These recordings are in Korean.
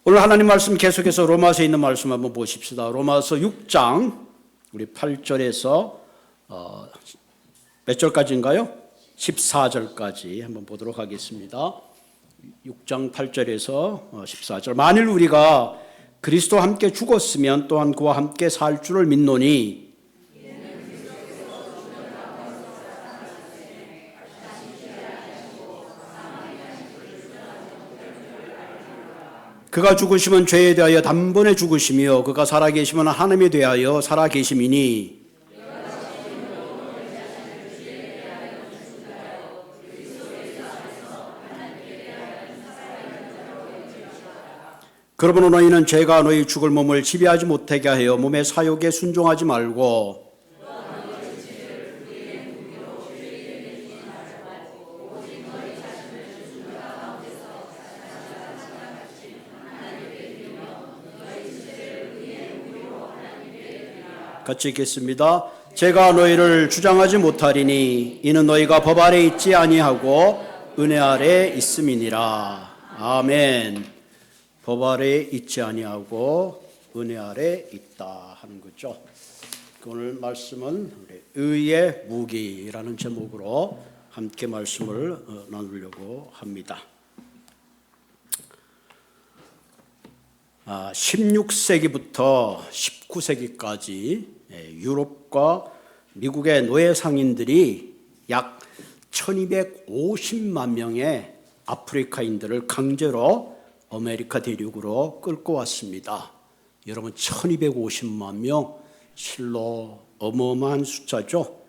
오늘 하나님 말씀 계속해서 로마서에 있는 말씀 한번 보십시다. 로마서 6장 우리 8절에서 몇 절까지인가요? 14절까지 한번 보도록 하겠습니다. 6장 8절에서 14절. 만일 우리가 그리스도와 함께 죽었으면 또한 그와 함께 살 줄을 믿노니 그가 죽으시면 죄에 대하여 단번에 죽으시며 그가 살아계시면 하나님에 대하여 살아계심이니 그러므로 너희는 죄가 너희 죽을 몸을 지배하지 못하게 하여 몸의 사욕에 순종하지 말고 같이 읽겠습니다. 제가 너희를 주장하지 못하리니 이는 너희가 법 아래 있지 아니하고 은혜 아래 있음이니라. 아멘. 법 아래 있지 아니하고 은혜 아래 있다 하는 거죠. 오늘 말씀은 의의 무기라는 제목으로 함께 말씀을 나누려고 합니다. 16세기부터 19세기까지 유럽과 미국의 노예 상인들이 약 1250만 명의 아프리카인들을 강제로 아메리카 대륙으로 끌고 왔습니다. 여러분 1250만 명, 실로 어마어마한 숫자죠.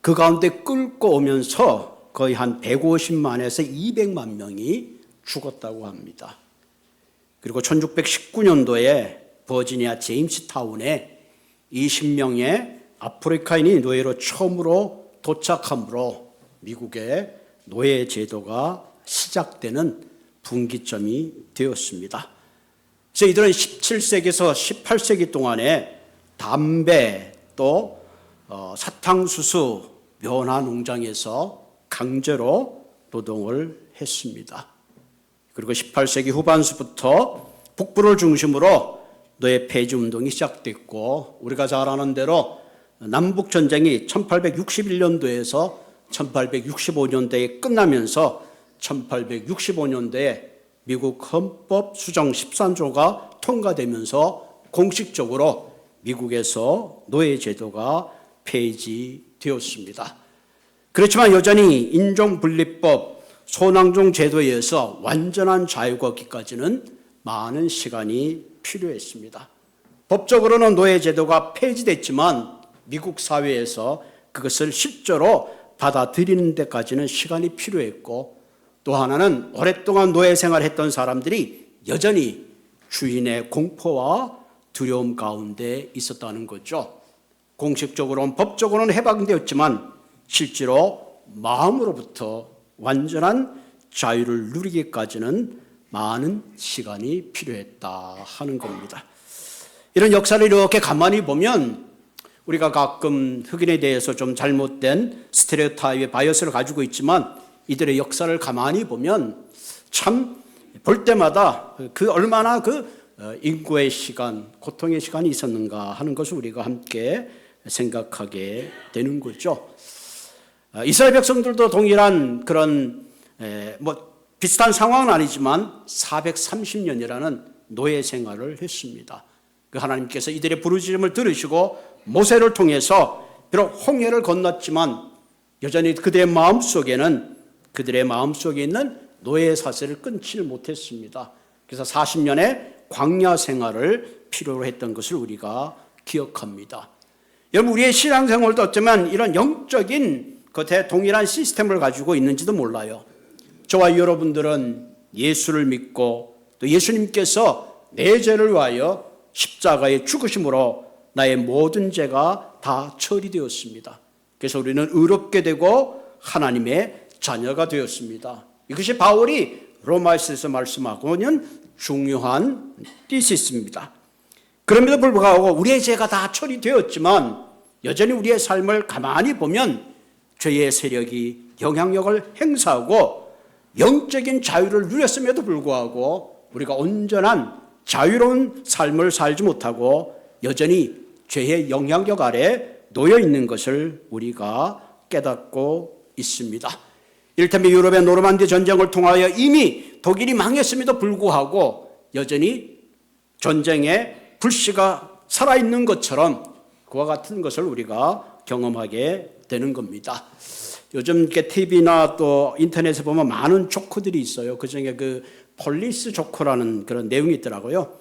그 가운데 끌고 오면서 거의 한 150만에서 200만 명이 죽었다고 합니다. 그리고 1619년도에 버지니아 제임스타운에 20명의 아프리카인이 노예로 처음으로 도착함으로 미국의 노예 제도가 시작되는 분기점이 되었습니다. 그래서 이들은 17세기에서 18세기 동안에 담배 또 사탕수수 면화 농장에서 강제로 노동을 했습니다. 그리고 18세기 후반부터 북부를 중심으로 노예 폐지 운동이 시작됐고 우리가 잘 아는 대로 남북전쟁이 1861년도에서 1865년도에 끝나면서 1865년도에 미국 헌법 수정 13조가 통과되면서 공식적으로 미국에서 노예 제도가 폐지되었습니다. 그렇지만 여전히 인종분리법, 소낭종 제도에 의해서 완전한 자유가 얻기까지는 많은 시간이 필요했습니다. 법적으로는 노예 제도가 폐지됐지만 미국 사회에서 그것을 실제로 받아들이는 데까지는 시간이 필요했고 또 하나는 오랫동안 노예 생활했던 사람들이 여전히 주인의 공포와 두려움 가운데 있었다는 거죠. 공식적으로는 법적으로는 해방되었지만 실제로 마음으로부터 완전한 자유를 누리기까지는 많은 시간이 필요했다 하는 겁니다. 이런 역사를 이렇게 가만히 보면 우리가 가끔 흑인에 대해서 좀 잘못된 스테레오타입의 바이어스를 가지고 있지만 이들의 역사를 가만히 보면 참 볼 때마다 그 얼마나 인고의 시간, 고통의 시간이 있었는가 하는 것을 우리가 함께 생각하게 되는 거죠. 이스라엘 백성들도 동일한 그런 비슷한 상황은 아니지만 430년이라는 노예 생활을 했습니다. 그 하나님께서 이들의 부르짖음을 들으시고 모세를 통해서 비록 홍해를 건넜지만 여전히 그들의 마음속에 있는 노예 사슬을 끊지 못했습니다. 그래서 40년의 광야 생활을 필요로 했던 것을 우리가 기억합니다. 여러분 우리의 신앙생활도 어쩌면 이런 영적인 겉에 동일한 시스템을 가지고 있는지도 몰라요. 저와 여러분들은 예수를 믿고 또 예수님께서 내 죄를 위하여 십자가에 죽으심으로 나의 모든 죄가 다 처리되었습니다. 그래서 우리는 의롭게 되고 하나님의 자녀가 되었습니다. 이것이 바울이 로마서에서 말씀하고는 중요한 티시스입니다. 그럼에도 불구하고 우리의 죄가 다 처리되었지만 여전히 우리의 삶을 가만히 보면 죄의 세력이 영향력을 행사하고 영적인 자유를 누렸음에도 불구하고 우리가 온전한 자유로운 삶을 살지 못하고 여전히 죄의 영향력 아래 놓여 있는 것을 우리가 깨닫고 있습니다. 이를테면 유럽의 노르만디 전쟁을 통하여 이미 독일이 망했음에도 불구하고 여전히 전쟁의 불씨가 살아있는 것처럼 그와 같은 것을 우리가 경험하게 되는 겁니다. 요즘 이렇게 TV나 또 인터넷에 보면 많은 조크들이 있어요. 그중에 그 폴리스 조크라는 그런 내용이 있더라고요.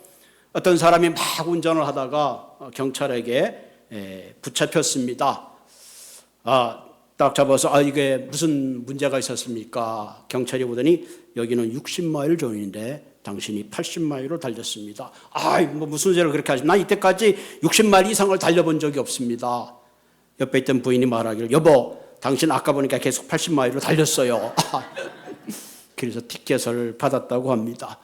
어떤 사람이 막 운전을 하다가 경찰에게 붙잡혔습니다. 딱 잡아서 이게 무슨 문제가 있었습니까? 경찰이 보더니 여기는 60마일 존인데 당신이 80마일을 달렸습니다. 뭐 무슨 죄를 그렇게 하지? 난 이때까지 60마일 이상을 달려본 적이 없습니다. 옆에 있던 부인이 말하기를 여보 당신 아까 보니까 계속 80마일을 달렸어요. 그래서 티켓을 받았다고 합니다.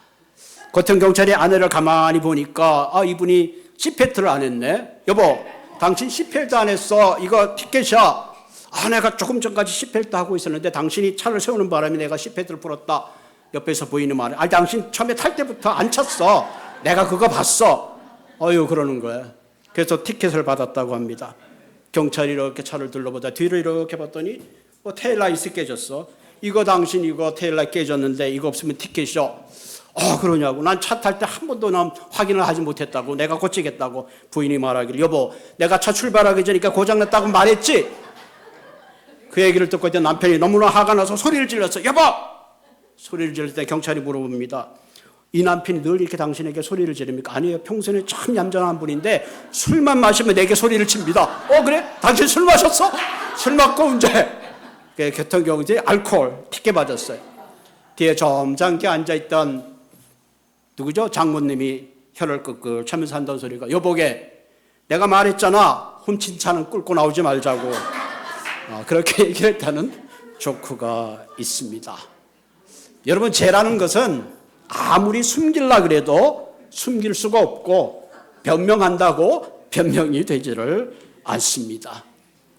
고통 경찰이 아내를 가만히 보니까 이분이 시페트를 안 했네. 여보 당신 시펠도 안 했어. 이거 티켓이야. 내가 조금 전까지 시펠도 하고 있었는데 당신이 차를 세우는 바람에 내가 시펠트를 풀었다. 옆에서 부인이 말해. 당신 처음에 탈 때부터 안 찼어. 내가 그거 봤어. 그러는 거야. 그래서 티켓을 받았다고 합니다. 경찰이 이렇게 차를 둘러보다 뒤를 이렇게 봤더니 테일라이트 깨졌어. 이거 당신 이거 테일라이트 깨졌는데 이거 없으면 티켓이요. 그러냐고. 난 차 탈 때 한 번도 난 확인을 하지 못했다고. 내가 고치겠다고. 부인이 말하기를 여보 내가 차 출발하기 전이니까 고장났다고 말했지. 그 얘기를 듣고 있던 남편이 너무나 화가 나서 소리를 질렀어. 여보! 소리를 지를 때 경찰이 물어봅니다. 이 남편이 늘 이렇게 당신에게 소리를 지릅니까? 아니에요. 평소에 참 얌전한 분인데 술만 마시면 내게 소리를 칩니다. 그래? 당신 술 마셨어? 술 먹고 운전해. 교통경제 알코올 티켓 받았어요. 뒤에 점잖게 앉아있던 누구죠? 장모님이 혀를 끄끌 차면서 한다는 소리가 여보게 내가 말했잖아. 훔친 차는 끌고 나오지 말자고. 그렇게 얘기를 했다는 조크가 있습니다. 여러분 죄라는 것은 아무리 숨기려고 그래도 숨길 수가 없고 변명한다고 변명이 되지를 않습니다.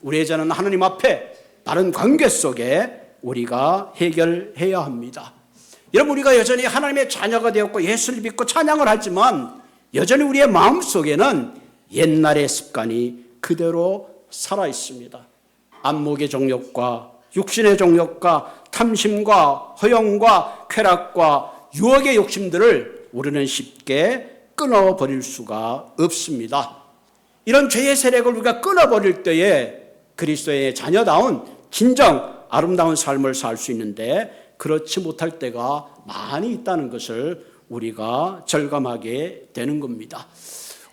우리의 죄는 하나님 앞에 바른 관계 속에 우리가 해결해야 합니다. 여러분 우리가 여전히 하나님의 자녀가 되었고 예수를 믿고 찬양을 하지만 여전히 우리의 마음속에는 옛날의 습관이 그대로 살아있습니다. 안목의 정욕과 육신의 정욕과 탐심과 허영과 쾌락과 유혹의 욕심들을 우리는 쉽게 끊어버릴 수가 없습니다. 이런 죄의 세력을 우리가 끊어버릴 때에 그리스도의 자녀다운 진정 아름다운 삶을 살 수 있는데 그렇지 못할 때가 많이 있다는 것을 우리가 절감하게 되는 겁니다.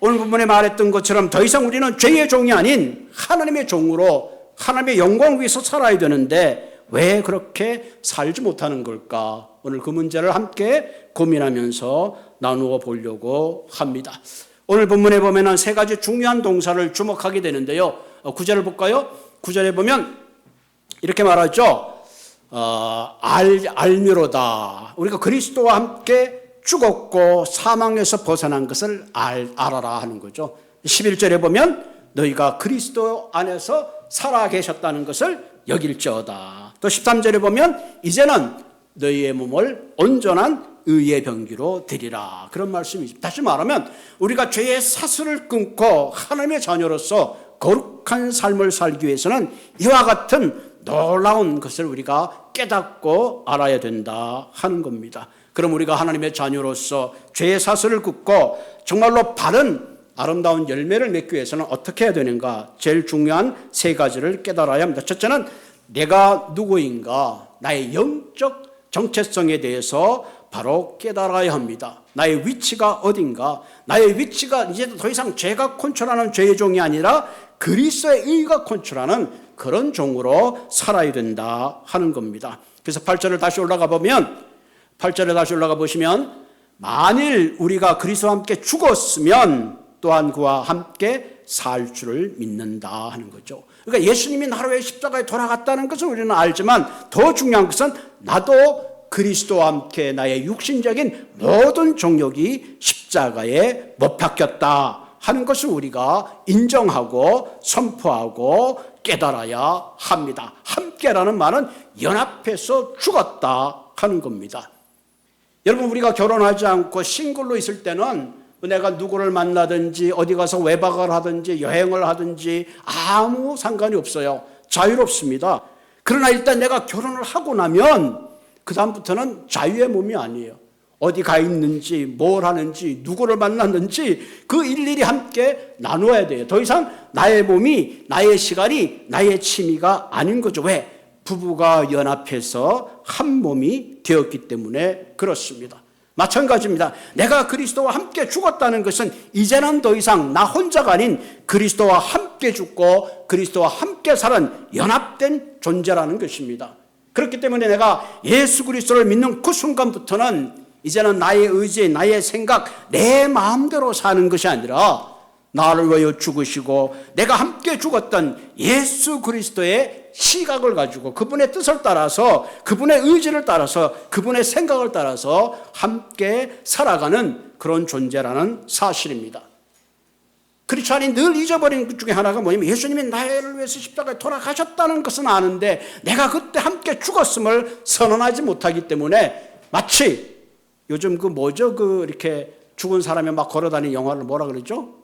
오늘 본문에 말했던 것처럼 더 이상 우리는 죄의 종이 아닌 하나님의 종으로 하나님의 영광 위해서 살아야 되는데 왜 그렇게 살지 못하는 걸까? 오늘 그 문제를 함께 고민하면서 나누어 보려고 합니다. 오늘 본문에 보면 세 가지 중요한 동사를 주목하게 되는데요. 9절을 볼까요? 9절에 보면 이렇게 말하죠. 알미로다. 우리가 그리스도와 함께 죽었고 사망에서 벗어난 것을 알아라 하는 거죠. 11절에 보면 너희가 그리스도 안에서 살아 계셨다는 것을 여길지어다. 또 13절에 보면 이제는 너희의 몸을 온전한 의의 병기로 드리라. 그런 말씀이죠. 다시 말하면 우리가 죄의 사슬을 끊고 하나님의 자녀로서 거룩한 삶을 살기 위해서는 이와 같은 놀라운 것을 우리가 깨닫고 알아야 된다 하는 겁니다. 그럼 우리가 하나님의 자녀로서 죄의 사슬을 끊고 정말로 바른 아름다운 열매를 맺기 위해서는 어떻게 해야 되는가? 제일 중요한 세 가지를 깨달아야 합니다. 첫째는 내가 누구인가? 나의 영적 정체성에 대해서 바로 깨달아야 합니다. 나의 위치가 어딘가? 나의 위치가 이제 더 이상 죄가 컨트롤하는 죄의 종이 아니라 그리스도의 의가 컨트롤하는 그런 종으로 살아야 된다 하는 겁니다. 그래서 8절을 다시 올라가 보시면 만일 우리가 그리스도와 함께 죽었으면 또한 그와 함께 살 줄을 믿는다 하는 거죠. 그러니까 예수님이 나로 위해 십자가에 돌아갔다는 것을 우리는 알지만 더 중요한 것은 나도 그리스도와 함께 나의 육신적인 모든 정욕이 십자가에 못 박혔다 하는 것을 우리가 인정하고 선포하고 깨달아야 합니다. 함께라는 말은 연합해서 죽었다 하는 겁니다. 여러분, 우리가 결혼하지 않고 싱글로 있을 때는 내가 누구를 만나든지 어디 가서 외박을 하든지 여행을 하든지 아무 상관이 없어요. 자유롭습니다. 그러나 일단 내가 결혼을 하고 나면 그 다음부터는 자유의 몸이 아니에요. 어디 가 있는지 뭘 하는지 누구를 만났는지 그 일일이 함께 나누어야 돼요. 더 이상 나의 몸이, 나의 시간이, 나의 취미가 아닌 거죠. 왜? 부부가 연합해서 한 몸이 되었기 때문에 그렇습니다. 마찬가지입니다. 내가 그리스도와 함께 죽었다는 것은 이제는 더 이상 나 혼자가 아닌 그리스도와 함께 죽고 그리스도와 함께 사는 연합된 존재라는 것입니다. 그렇기 때문에 내가 예수 그리스도를 믿는 그 순간부터는 이제는 나의 의지, 나의 생각, 내 마음대로 사는 것이 아니라 나를 위하여 죽으시고 내가 함께 죽었던 예수 그리스도의 시각을 가지고 그분의 뜻을 따라서 그분의 의지를 따라서 그분의 생각을 따라서 함께 살아가는 그런 존재라는 사실입니다. 크리스찬이 늘 잊어버린 것 중에 하나가 뭐냐면 예수님이 나를 위해서 십자가에 돌아가셨다는 것은 아는데 내가 그때 함께 죽었음을 선언하지 못하기 때문에 마치 요즘 뭐죠? 이렇게 죽은 사람이 막 걸어다니는 영화를 뭐라 그러죠?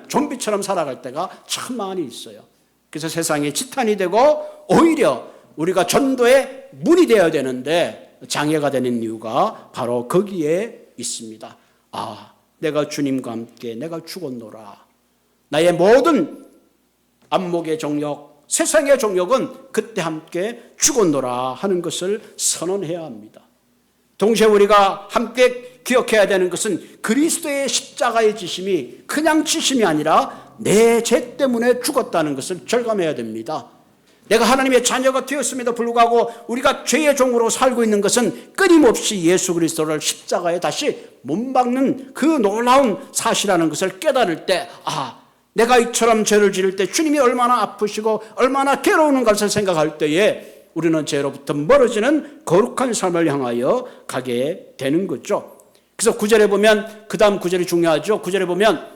좀비처럼 살아갈 때가 참 많이 있어요. 그래서 세상에 지탄이 되고 오히려 우리가 전도의 문이 되어야 되는데 장애가 되는 이유가 바로 거기에 있습니다. 내가 주님과 함께 내가 죽었노라. 나의 모든 안목의 정욕, 세상의 정욕은 그때 함께 죽었노라 하는 것을 선언해야 합니다. 동시에 우리가 함께 기억해야 되는 것은 그리스도의 십자가의 지심이 그냥 지심이 아니라 내 죄 때문에 죽었다는 것을 절감해야 됩니다. 내가 하나님의 자녀가 되었음에도 불구하고 우리가 죄의 종으로 살고 있는 것은 끊임없이 예수 그리스도를 십자가에 다시 못 박는 그 놀라운 사실이라는 것을 깨달을 때 내가 이처럼 죄를 지을 때 주님이 얼마나 아프시고 얼마나 괴로운 것을 생각할 때에 우리는 죄로부터 멀어지는 거룩한 삶을 향하여 가게 되는 거죠. 그래서 9절에 보면 그 다음 9절이 중요하죠. 9절에 보면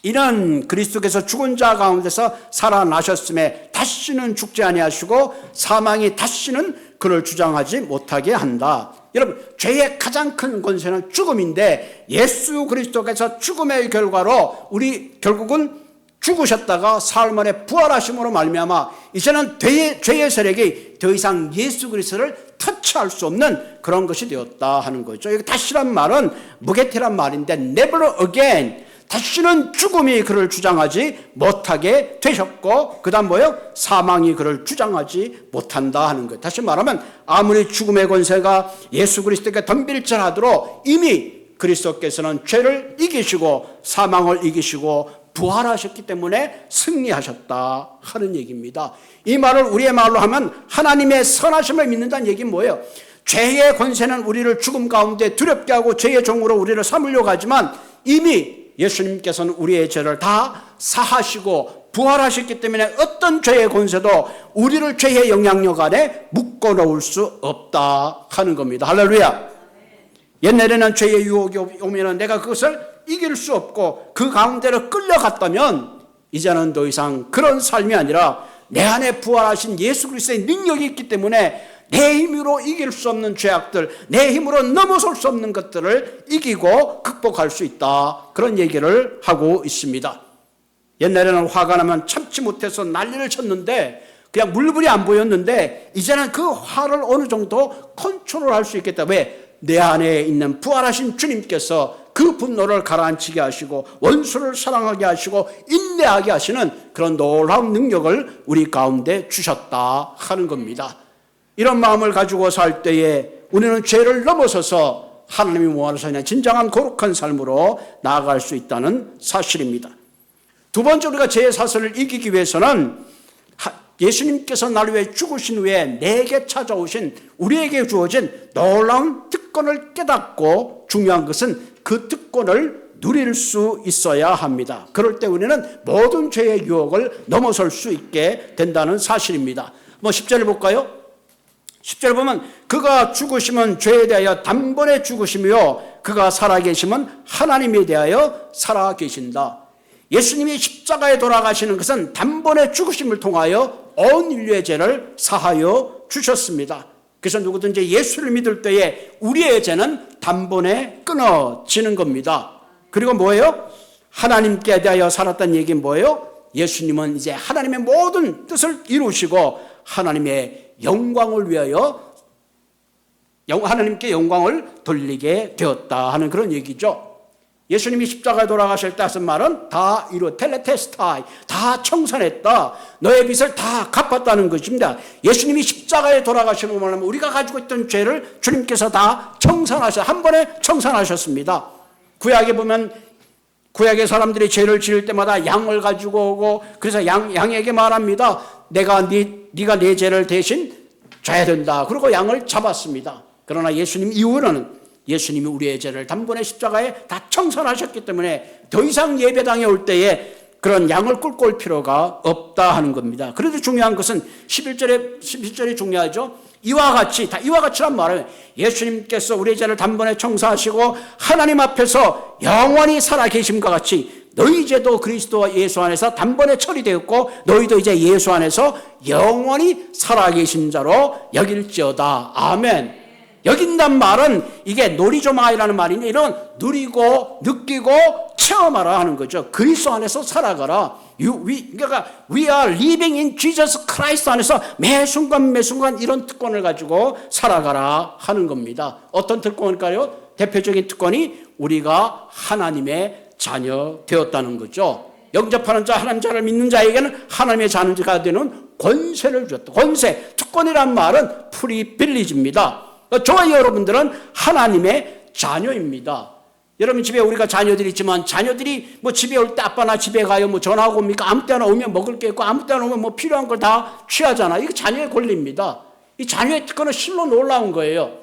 이는 그리스도께서 죽은 자 가운데서 살아나셨음에 다시는 죽지 아니하시고 사망이 다시는 그를 주장하지 못하게 한다. 여러분, 죄의 가장 큰 권세는 죽음인데 예수 그리스도께서 죽음의 결과로 우리 결국은 죽으셨다가 사흘 만에 부활하심으로 말미암아 이제는 죄의 세력이 더 이상 예수 그리스도를 터치할 수 없는 그런 것이 되었다 하는 거죠. 여기 다시란 말은 무게티란 말인데 never again, 다시는 죽음이 그를 주장하지 못하게 되셨고 그 다음 뭐예요? 사망이 그를 주장하지 못한다 하는 거예요. 다시 말하면 아무리 죽음의 권세가 예수 그리스도께 덤빌질하도록 이미 그리스도께서는 죄를 이기시고 사망을 이기시고 부활하셨기 때문에 승리하셨다 하는 얘기입니다. 이 말을 우리의 말로 하면 하나님의 선하심을 믿는다는 얘기는 뭐예요? 죄의 권세는 우리를 죽음 가운데 두렵게 하고 죄의 종으로 우리를 삼으려고 하지만 이미 예수님께서는 우리의 죄를 다 사하시고 부활하셨기 때문에 어떤 죄의 권세도 우리를 죄의 영향력 안에 묶어놓을 수 없다 하는 겁니다. 할렐루야. 옛날에는 죄의 유혹이 오면 내가 그것을 이길 수 없고 그 가운데로 끌려갔다면 이제는 더 이상 그런 삶이 아니라 내 안에 부활하신 예수 그리스도의 능력이 있기 때문에 내 힘으로 이길 수 없는 죄악들, 내 힘으로 넘어설 수 없는 것들을 이기고 극복할 수 있다. 그런 얘기를 하고 있습니다. 옛날에는 화가 나면 참지 못해서 난리를 쳤는데 그냥 물불이 안 보였는데 이제는 그 화를 어느 정도 컨트롤할 수 있겠다. 왜? 내 안에 있는 부활하신 주님께서 그 분노를 가라앉히게 하시고 원수를 사랑하게 하시고 인내하게 하시는 그런 놀라운 능력을 우리 가운데 주셨다 하는 겁니다. 이런 마음을 가지고 살 때에 우리는 죄를 넘어서서 하나님이 원하시는 진정한 거룩한 삶으로 나아갈 수 있다는 사실입니다. 두 번째, 우리가 죄의 사슬을 이기기 위해서는 예수님께서 나를 위해 죽으신 후에 내게 찾아오신 우리에게 주어진 놀라운 특권을 깨닫고 중요한 것은 그 특권을 누릴 수 있어야 합니다. 그럴 때 우리는 모든 죄의 유혹을 넘어설 수 있게 된다는 사실입니다. 10절을 볼까요? 10절 보면 그가 죽으시면 죄에 대하여 단번에 죽으시며 그가 살아계시면 하나님에 대하여 살아계신다. 예수님이 십자가에 돌아가시는 것은 단번에 죽으심을 통하여 온 인류의 죄를 사하여 주셨습니다. 그래서 누구든지 예수를 믿을 때에 우리의 죄는 단번에 끊어지는 겁니다. 그리고 뭐예요? 하나님께 대하여 살았다는 얘기는 뭐예요? 예수님은 이제 하나님의 모든 뜻을 이루시고 하나님의 영광을 위하여 하나님께 영광을 돌리게 되었다 하는 그런 얘기죠. 예수님이 십자가에 돌아가실 때 하신 말은 다 이루 텔레테스타이, 다 청산했다, 너의 빚을 다 갚았다는 것입니다. 예수님이 십자가에 돌아가시는 말하면 우리가 가지고 있던 죄를 주님께서 다 한 번에 청산하셨습니다. 구약에 보면 구약의 사람들이 죄를 지을 때마다 양을 가지고 오고, 그래서 양에게 말합니다. 네가 내 죄를 대신 져야 된다. 그리고 양을 잡았습니다. 그러나 예수님 이후로는 예수님이 우리의 죄를 단번에 십자가에 다 청산하셨기 때문에 더 이상 예배당에 올 때에 그런 양을 끌고 올 필요가 없다 하는 겁니다. 그래도 중요한 것은 11절이 중요하죠. 이와 같이란 말은 예수님께서 우리의 죄를 단번에 청산하시고 하나님 앞에서 영원히 살아계심과 같이 너희 죄도 그리스도 예수 안에서 단번에 처리되었고 너희도 이제 예수 안에서 영원히 살아계신 자로 여길지어다. 아멘. 여긴단 말은 이게 놀이조마이라는 말인데 이런 누리고 느끼고 체험하라 하는 거죠. 그리스도 안에서 살아가라. 그러니까 we are living in Jesus Christ 안에서 매 순간 이런 특권을 가지고 살아가라 하는 겁니다. 어떤 특권일까요? 대표적인 특권이 우리가 하나님의 자녀 되었다는 거죠. 영접하는 자, 하나님 자를 믿는 자에게는 하나님의 자녀가 되는 권세를 주었다. 권세, 특권이란 말은 프리빌리지입니다. 저와 여러분들은 하나님의 자녀입니다. 여러분 집에 우리가 자녀들이 있지만 자녀들이 뭐 집에 올 때 아빠 나 집에 가요 뭐 전화하고 옵니까? 아무 때나 오면 먹을 게 있고 아무 때나 오면 뭐 필요한 걸 다 취하잖아. 이게 자녀의 권리입니다. 이 자녀의 특권은 실로 놀라운 거예요.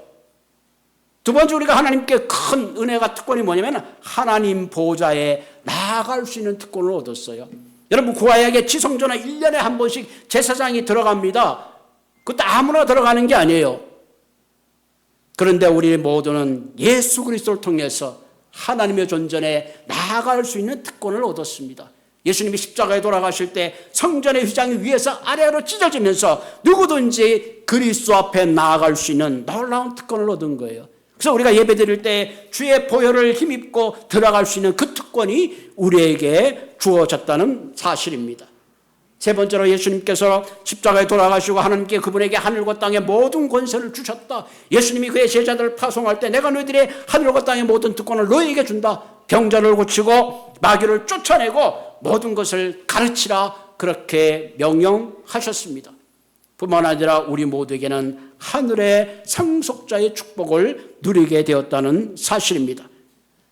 두 번째 우리가 하나님께 큰 은혜가 특권이 뭐냐면 하나님 보좌에 나아갈 수 있는 특권을 얻었어요. 여러분 구하에게 지성전에 1년에 한 번씩 제사장이 들어갑니다. 그것도 아무나 들어가는 게 아니에요. 그런데 우리 모두는 예수 그리스도를 통해서 하나님의 존전에 나아갈 수 있는 특권을 얻었습니다. 예수님이 십자가에 돌아가실 때 성전의 휘장이 위에서 아래로 찢어지면서 누구든지 그리스도 앞에 나아갈 수 있는 놀라운 특권을 얻은 거예요. 그래서 우리가 예배드릴 때 주의 보혈을 힘입고 들어갈 수 있는 그 특권이 우리에게 주어졌다는 사실입니다. 세 번째로 예수님께서 십자가에 돌아가시고 하나님께 그분에게 하늘과 땅의 모든 권세를 주셨다. 예수님이 그의 제자들을 파송할 때 내가 너희들의 하늘과 땅의 모든 특권을 너희에게 준다. 병자를 고치고 마귀를 쫓아내고 모든 것을 가르치라. 그렇게 명령하셨습니다. 뿐만 아니라 우리 모두에게는 하늘의 상속자의 축복을 누리게 되었다는 사실입니다.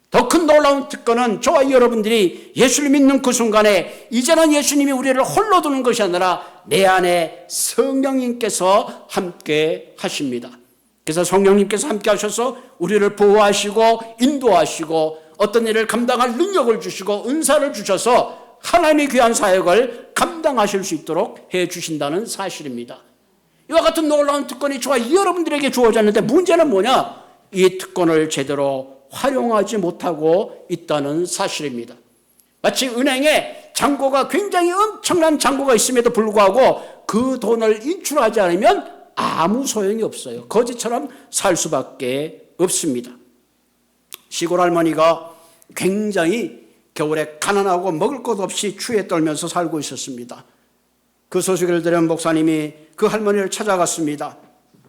더 큰 놀라운 특권은 저와 여러분들이 예수를 믿는 그 순간에 이제는 예수님이 우리를 홀로 두는 것이 아니라 내 안에 성령님께서 함께 하십니다. 그래서 성령님께서 함께 하셔서 우리를 보호하시고 인도하시고 어떤 일을 감당할 능력을 주시고 은사를 주셔서 하나님의 귀한 사역을 감당하실 수 있도록 해 주신다는 사실입니다. 이와 같은 놀라운 특권이 저와 여러분들에게 주어졌는데 문제는 뭐냐? 이 특권을 제대로 활용하지 못하고 있다는 사실입니다. 마치 은행에 잔고가 굉장히 엄청난 잔고가 있음에도 불구하고 그 돈을 인출하지 않으면 아무 소용이 없어요. 거지처럼 살 수밖에 없습니다. 시골 할머니가 굉장히 겨울에 가난하고 먹을 것 없이 추위에 떨면서 살고 있었습니다. 그 소식을 들은 목사님이 그 할머니를 찾아갔습니다.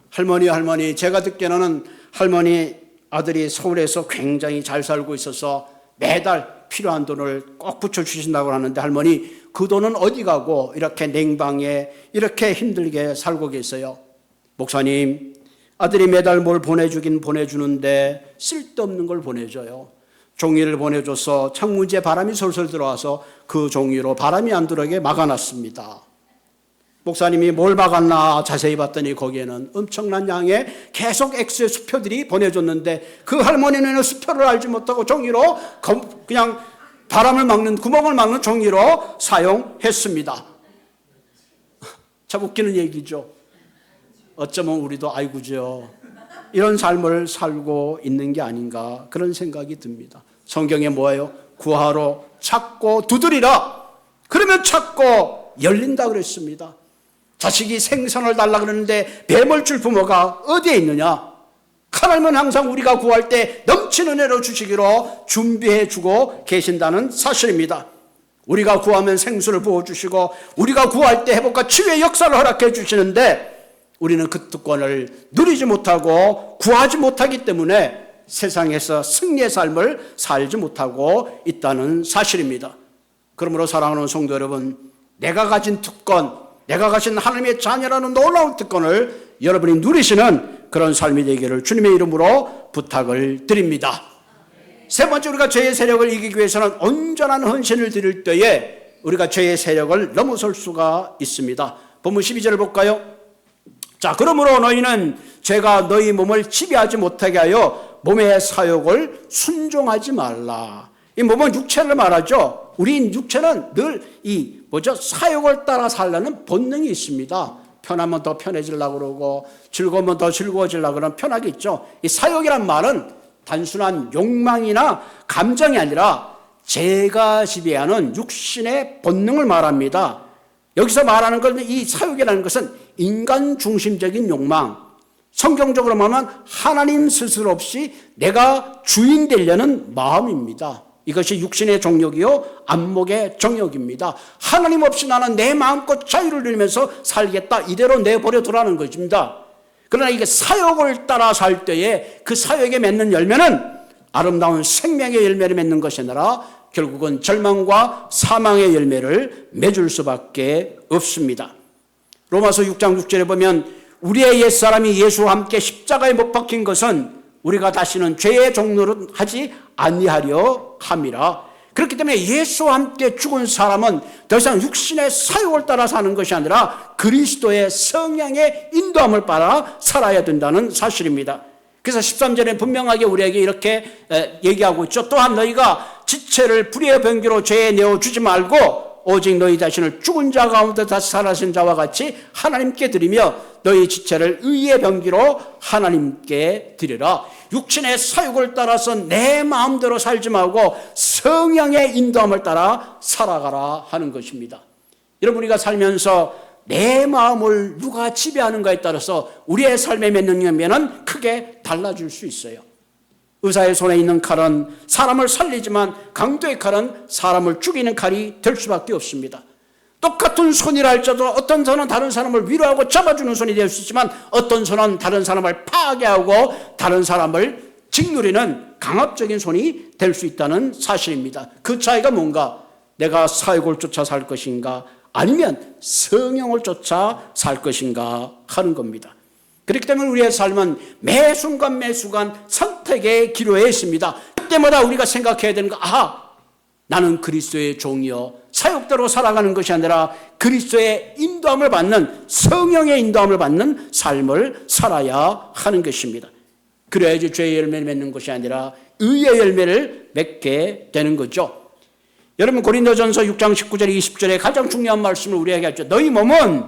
할머니, 제가 듣기에는 할머니 아들이 서울에서 굉장히 잘 살고 있어서 매달 필요한 돈을 꼭 붙여주신다고 하는데 할머니 그 돈은 어디 가고 이렇게 냉방에 이렇게 힘들게 살고 계세요? 목사님, 아들이 매달 뭘 보내주긴 보내주는데 쓸데없는 걸 보내줘요. 종이를 보내줘서 창문지에 바람이 솔솔 들어와서 그 종이로 바람이 안 들어오게 막아놨습니다. 목사님이 뭘 막았나 자세히 봤더니 거기에는 엄청난 양의 계속 X의 수표들이 보내줬는데 그 할머니는 수표를 알지 못하고 종이로 그냥 바람을 막는 구멍을 막는 종이로 사용했습니다. 참 웃기는 얘기죠. 어쩌면 우리도 아이고죠. 이런 삶을 살고 있는 게 아닌가 그런 생각이 듭니다. 성경에 뭐예요? 구하러 찾고 두드리라. 그러면 찾고 열린다 그랬습니다. 자식이 생선을 달라 그러는데 뱀을 줄 부모가 어디에 있느냐? 하나님은 항상 우리가 구할 때 넘치는 은혜로 주시기로 준비해 주고 계신다는 사실입니다. 우리가 구하면 생수를 부어주시고 우리가 구할 때 회복과 치유의 역사를 허락해 주시는데 우리는 그 특권을 누리지 못하고 구하지 못하기 때문에 세상에서 승리의 삶을 살지 못하고 있다는 사실입니다. 그러므로 사랑하는 성도 여러분, 내가 가진 특권, 내가 가진 하나님의 자녀라는 놀라운 특권을 여러분이 누리시는 그런 삶이 되기를 주님의 이름으로 부탁을 드립니다. 세 번째, 우리가 죄의 세력을 이기기 위해서는 온전한 헌신을 드릴 때에 우리가 죄의 세력을 넘어설 수가 있습니다. 본문 12절을 볼까요? 자, 그러므로 너희는 죄가 너희 몸을 지배하지 못하게 하여 몸의 사욕을 순종하지 말라. 이 몸은 육체를 말하죠. 우리 육체는 늘 사욕을 따라 살려는 본능이 있습니다. 편하면 더 편해지려고 그러고 즐거우면 더 즐거워지려고 그러는 편하게 있죠. 이 사욕이란 말은 단순한 욕망이나 감정이 아니라 죄가 지배하는 육신의 본능을 말합니다. 여기서 말하는 것은 이 사욕이라는 것은 인간 중심적인 욕망, 성경적으로 말하면 하나님 스스로 없이 내가 주인 되려는 마음입니다. 이것이 육신의 정욕이요 안목의 정욕입니다. 하나님 없이 나는 내 마음껏 자유를 누리면서 살겠다, 이대로 내버려 두라는 것입니다. 그러나 이게 사욕을 따라 살 때에 그 사욕에 맺는 열매는 아름다운 생명의 열매를 맺는 것이 아니라 결국은 절망과 사망의 열매를 맺을 수밖에 없습니다. 로마서 6장 6절에 보면 우리의 옛사람이 예수와 함께 십자가에 못 박힌 것은 우리가 다시는 죄의 종로를 하지 아니하려 함이라. 그렇기 때문에 예수와 함께 죽은 사람은 더 이상 육신의 사욕을 따라 사는 것이 아니라 그리스도의 성령의 인도함을 따라 살아야 된다는 사실입니다. 그래서 13절에 분명하게 우리에게 이렇게 얘기하고 있죠. 또한 너희가 지체를 불의의 병기로 죄에 내어주지 말고 오직 너희 자신을 죽은 자 가운데 다시 살아신 자와 같이 하나님께 드리며 너희 지체를 의의 병기로 하나님께 드리라. 육신의 사욕을 따라서 내 마음대로 살지 말고 성령의 인도함을 따라 살아가라 하는 것입니다. 여러분, 우리가 살면서 내 마음을 누가 지배하는가에 따라서 우리의 삶의 맺는 열매는 크게 달라질 수 있어요. 의사의 손에 있는 칼은 사람을 살리지만 강도의 칼은 사람을 죽이는 칼이 될 수밖에 없습니다. 똑같은 손이라 할지라도 어떤 손은 다른 사람을 위로하고 잡아주는 손이 될 수 있지만 어떤 손은 다른 사람을 파괴하고 다른 사람을 짓누리는 강압적인 손이 될 수 있다는 사실입니다. 그 차이가 뭔가? 내가 사욕을 쫓아 살 것인가 아니면 성령을 쫓아 살 것인가 하는 겁니다. 그렇기 때문에 우리의 삶은 매 순간 매 순간 선택의 기로에 있습니다. 그때마다 우리가 생각해야 되는 거, 나는 그리스도의 종이요 사욕대로 살아가는 것이 아니라 그리스도의 인도함을 받는, 성령의 인도함을 받는 삶을 살아야 하는 것입니다. 그래야지 죄의 열매를 맺는 것이 아니라 의의 열매를 맺게 되는 거죠. 여러분, 고린도전서 6장 19절 20절에 가장 중요한 말씀을 우리에게 하죠. 너희 몸은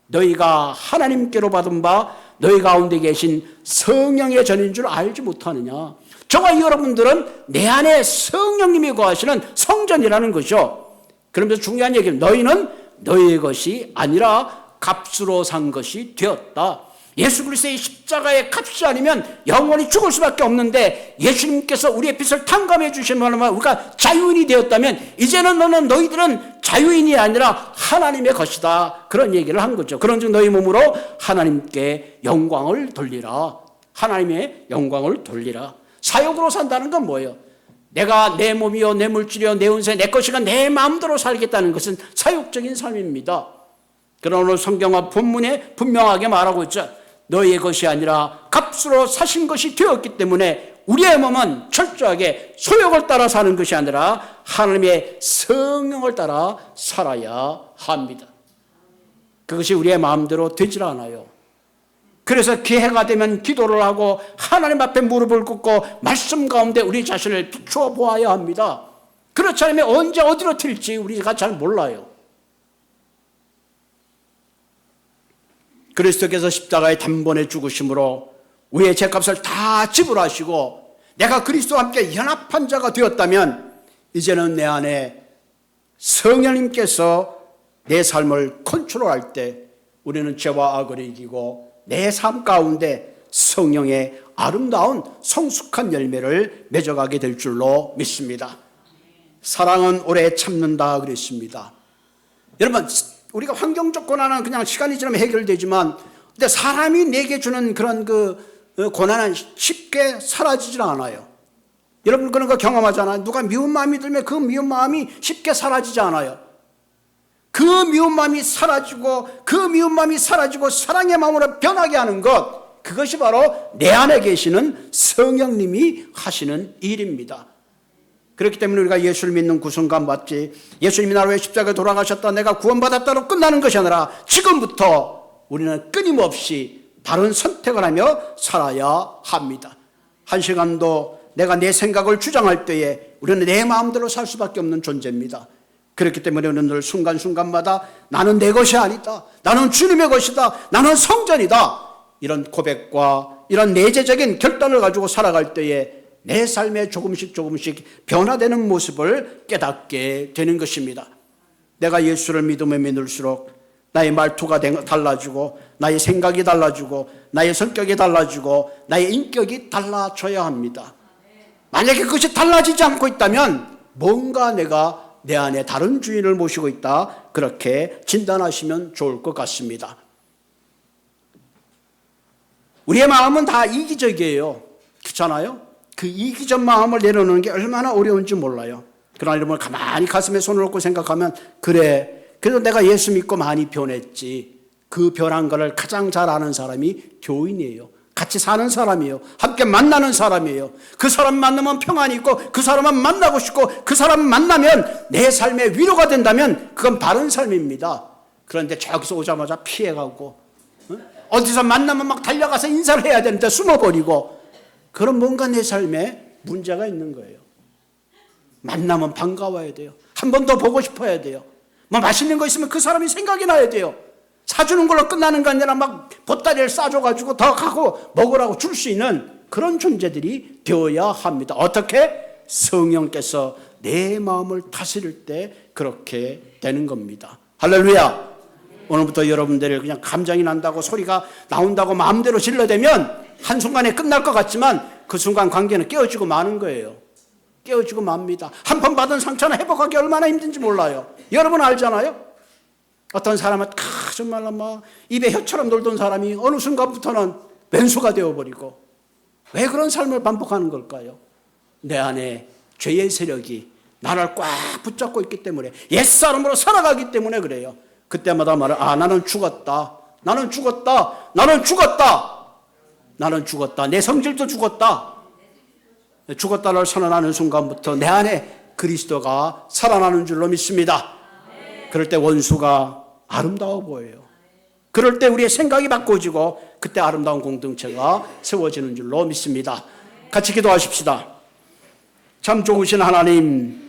너희가 하나님께로 받은 바 너희 가운데 계신 성령의 전인 줄 알지 못하느냐. 저와 여러분들은 내 안에 성령님이 거하시는 성전이라는 것이죠. 그러면서 중요한 얘기는 너희는 너희의 것이 아니라 값으로 산 것이 되었다. 예수 그리스도의 십자가의 값이 아니면 영원히 죽을 수밖에 없는데 예수님께서 우리의 빚을 탕감해 주신 바람에 우리가 자유인이 되었다면 이제는 너희들은 자유인이 아니라 하나님의 것이다. 그런 얘기를 한 거죠. 그런즉 너희 몸으로 하나님께 영광을 돌리라. 하나님의 영광을 돌리라. 사욕으로 산다는 건 뭐예요? 내가 내 몸이요 내 물질이요 내 운세 내 것이가 내 마음대로 살겠다는 것은 사욕적인 삶입니다. 그러나 오늘 성경과 본문에 분명하게 말하고 있죠. 너희의 것이 아니라 값으로 사신 것이 되었기 때문에 우리의 몸은 철저하게 소욕을 따라 사는 것이 아니라 하나님의 성령을 따라 살아야 합니다. 그것이 우리의 마음대로 되질 않아요. 그래서 기회가 되면 기도를 하고 하나님 앞에 무릎을 꿇고 말씀 가운데 우리 자신을 비추어 보아야 합니다. 그렇지 않으면 언제 어디로 튈지 우리가 잘 몰라요. 그리스도께서 십자가에 단번에 죽으심으로 우리의 죄값을 다 지불하시고 내가 그리스도와 함께 연합한 자가 되었다면 이제는 내 안에 성령님께서 내 삶을 컨트롤할 때 우리는 죄와 악을 이기고 내 삶 가운데 성령의 아름다운 성숙한 열매를 맺어가게 될 줄로 믿습니다. 사랑은 오래 참는다 그랬습니다. 여러분, 우리가 환경적 고난은 그냥 시간이 지나면 해결되지만, 근데 사람이 내게 주는 그런 고난은 쉽게 사라지질 않아요. 여러분 그런 거 경험하잖아요. 누가 미운 마음이 들면 그 미운 마음이 쉽게 사라지지 않아요. 그 미운 마음이 사라지고 사랑의 마음으로 변하게 하는 것, 그것이 바로 내 안에 계시는 성령님이 하시는 일입니다. 그렇기 때문에 우리가 예수를 믿는 그 순간 맞지, 예수님이 나를 위해 십자가에 돌아가셨다, 내가 구원받았다로 끝나는 것이 아니라 지금부터 우리는 끊임없이 바른 선택을 하며 살아야 합니다. 한 시간도 내가 내 생각을 주장할 때에 우리는 내 마음대로 살 수밖에 없는 존재입니다. 그렇기 때문에 우리는 늘 순간순간마다 나는 내 것이 아니다, 나는 주님의 것이다, 나는 성전이다, 이런 고백과 이런 내재적인 결단을 가지고 살아갈 때에 내 삶에 조금씩 변화되는 모습을 깨닫게 되는 것입니다. 내가 예수를 믿으면 믿을수록 나의 말투가 달라지고, 나의 생각이 달라지고, 나의 성격이 달라지고, 나의 인격이 달라져야 합니다. 만약에 그것이 달라지지 않고 있다면 뭔가 내가 내 안에 다른 주인을 모시고 있다, 그렇게 진단하시면 좋을 것 같습니다. 우리의 마음은 다 이기적이에요. 그렇잖아요? 그 이기적 마음을 내려놓는 게 얼마나 어려운지 몰라요. 그러나 여러분 가만히 가슴에 손을 얹고 생각하면, 그래, 그래도 내가 예수 믿고 많이 변했지. 그 변한 거를 가장 잘 아는 사람이 교인이에요. 같이 사는 사람이에요. 함께 만나는 사람이에요. 그 사람 만나면 평안이 있고, 그 사람만 만나고 싶고, 그 사람 만나면 내 삶에 위로가 된다면 그건 바른 삶입니다. 그런데 저기서 오자마자 피해가고, 어디서 만나면 막 달려가서 인사를 해야 되는데 숨어버리고, 그럼 뭔가 내 삶에 문제가 있는 거예요. 만나면 반가워야 돼요. 한 번 더 보고 싶어야 돼요. 뭐 맛있는 거 있으면 그 사람이 생각이 나야 돼요. 사주는 걸로 끝나는 게 아니라 막 보따리를 싸줘가지고 더 가고 먹으라고 줄 수 있는 그런 존재들이 되어야 합니다. 어떻게? 성령께서 내 마음을 다스릴 때 그렇게 되는 겁니다. 할렐루야. 오늘부터 여러분들이 그냥 감정이 난다고, 소리가 나온다고 마음대로 질러대면 한순간에 끝날 것 같지만 그 순간 관계는 깨어지고 마는 거예요. 깨어지고 맙니다. 한 번 받은 상처는 회복하기 얼마나 힘든지 몰라요. 여러분 알잖아요. 어떤 사람은 정말로 막 입에 혀처럼 놀던 사람이 어느 순간부터는 왼수가 되어버리고, 왜 그런 삶을 반복하는 걸까요? 내 안에 죄의 세력이 나를 꽉 붙잡고 있기 때문에, 옛사람으로 살아가기 때문에 그래요. 그때마다 말을, 나는 죽었다, 나는 죽었다, 나는 죽었다, 나는 죽었다, 내 성질도 죽었다. 죽었다를 선언하는 순간부터 내 안에 그리스도가 살아나는 줄로 믿습니다. 그럴 때 원수가 아름다워 보여요. 그럴 때 우리의 생각이 바꿔지고, 그때 아름다운 공동체가 세워지는 줄로 믿습니다. 같이 기도하십시다. 참 좋으신 하나님,